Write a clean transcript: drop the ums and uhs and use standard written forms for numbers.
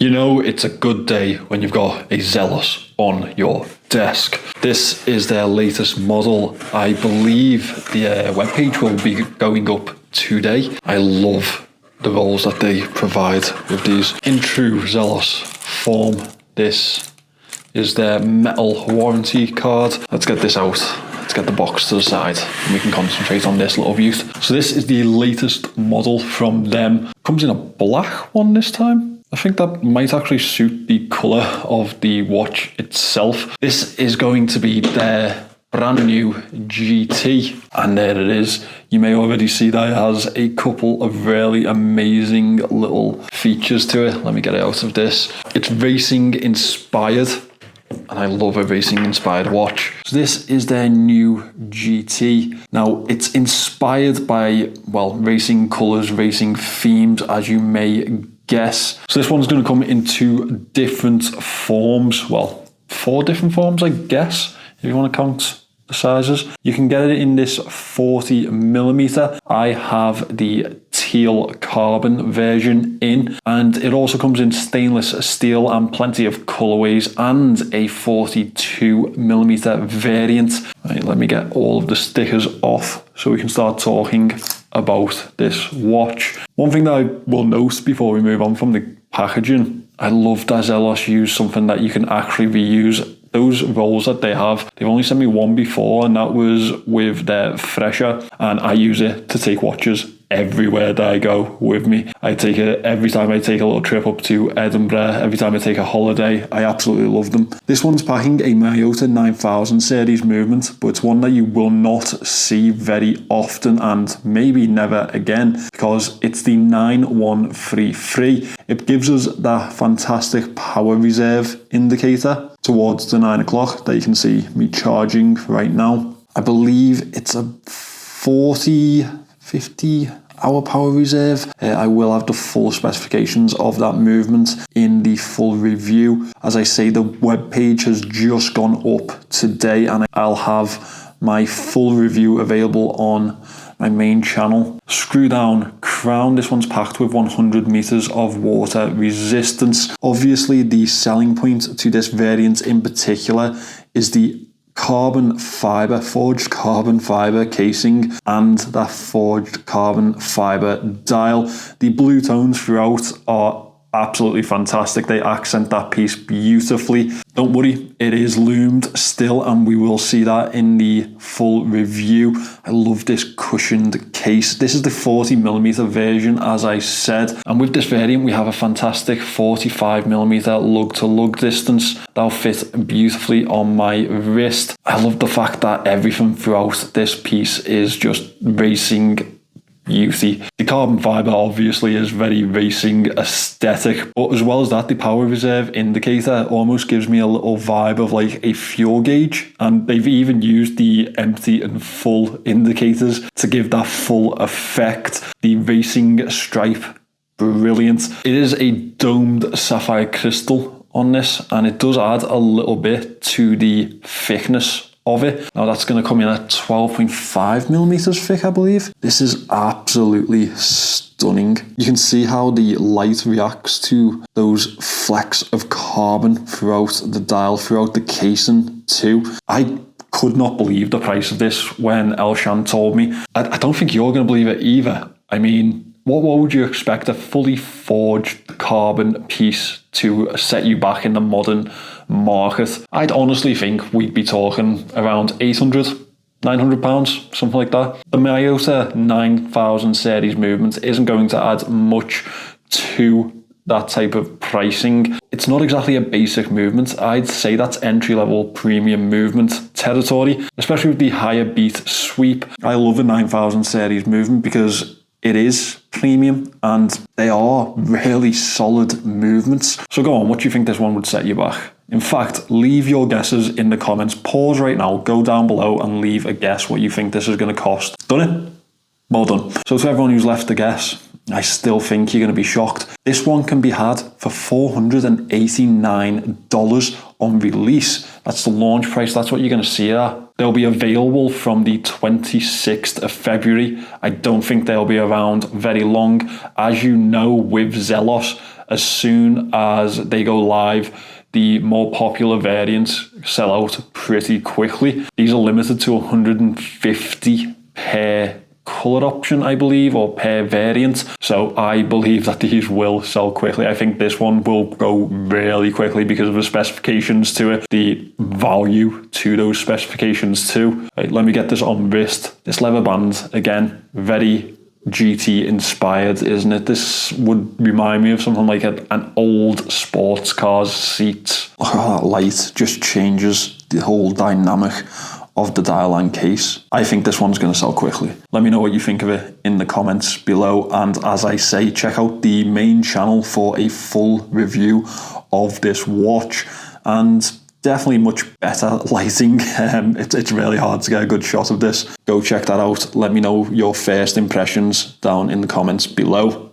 You know it's a good day when you've got a Zelos on your desk. This is their latest model. I believe the webpage will be going up today. I love the rolls that they provide with these. In true Zelos form, this is their metal warranty card. Let's get this out. Let's get the box to the side and we can concentrate on this little beaut. So this is the latest model from them. Comes in a black one this time. I think that might actually suit the colour of the watch itself. This is going to be their brand new GT, and there it is. You may already see that it has a couple of really amazing little features to it. Let me get it out of this. It's racing inspired, and I love a racing inspired watch. So this is their new GT. Now it's inspired by, well, racing colours, racing themes, as you may guess. So this one's going to come in 2 different forms. Well, 4 different forms, I guess, if you want to count the sizes. You can get it in this 40mm. I have the teal carbon version in, and it also comes in stainless steel and plenty of colorways, and a 42mm variant. Right, let me get all of the stickers off so we can start talking about this watch. One thing that I will note before we move on from the packaging, I love that Zelos use something that you can actually reuse. Those rolls that they have, they've only sent me one before, and that was with their Fresher, and I use it to take watches everywhere that I go with me. I take it every time I take a little trip up to Edinburgh, every time I take a holiday. I absolutely love them. This one's packing a Miyota 9000 series movement, but it's one that you will not see very often, and maybe never again, because it's the 9133. It gives us that fantastic power reserve indicator towards the 9 o'clock that you can see me charging right now. I believe it's a 50 hour power reserve. I will have the full specifications of that movement in the full review. As I say, the web page has just gone up today, and I'll have my full review available on my main channel. Screw down crown. This one's packed with 100 meters of water resistance. Obviously, the selling point to this variant in particular is the forged carbon fiber casing and that forged carbon fiber dial. The blue tones throughout are absolutely fantastic. They accent that piece beautifully. Don't worry, it is loomed still, and we will see that in the full review. I love this cushioned case. This is the 40mm version, as I said, and with this variant we have a fantastic 45mm lug to lug distance. That'll fit beautifully on my wrist. I love the fact that everything throughout this piece is just racing beauty. The carbon fiber obviously is very racing aesthetic, but as well as that, the power reserve indicator almost gives me a little vibe of like a fuel gauge, and they've even used the empty and full indicators to give that full effect. The racing stripe, brilliant. It is a domed sapphire crystal on this, and it does add a little bit to the thickness of it. Now that's going to come in at 12.5mm thick, I believe. This is absolutely stunning. You can see how the light reacts to those flecks of carbon throughout the dial, throughout the casing too. I could not believe the price of this when Elshan told me. I don't think you're going to believe it either. I mean, what would you expect a fully forged carbon piece to set you back in the modern market? I'd honestly think we'd be talking around 800, 900 pounds, something like that. The Miyota 9000 series movement isn't going to add much to that type of pricing. It's not exactly a basic movement. I'd say that's entry-level premium movement territory, especially with the higher beat sweep. I love a 9000 series movement because it is premium and they are really solid movements. So go on, what do you think this one would set you back? In fact, leave your guesses in the comments. Pause right now, go down below and leave a guess what you think this is going to cost. Done it? Well done. So to everyone who's left a guess, I still think you're going to be shocked. This one can be had for $489 on release. That's the launch price. That's what you're going to see there. They'll be available from the 26th of February. I don't think they'll be around very long. As you know, with Zelos, as soon as they go live, the more popular variants sell out pretty quickly. These are limited to 150 per color option, I believe, or per variant. So I believe that these will sell quickly. I think this one will go really quickly because of the specifications to it, the value to those specifications too. Right, let me get this on wrist. This leather band, again, very GT inspired, isn't it? This would remind me of something like an old sports car's seat. Oh, that light just changes the whole dynamic of the dial and case. I think this one's going to sell quickly. Let me know what you think of it in the comments below. And as I say, check out the main channel for a full review of this watch. And definitely much better lighting. It's really hard to get a good shot of this. Go check that out. Let me know your first impressions down in the comments below.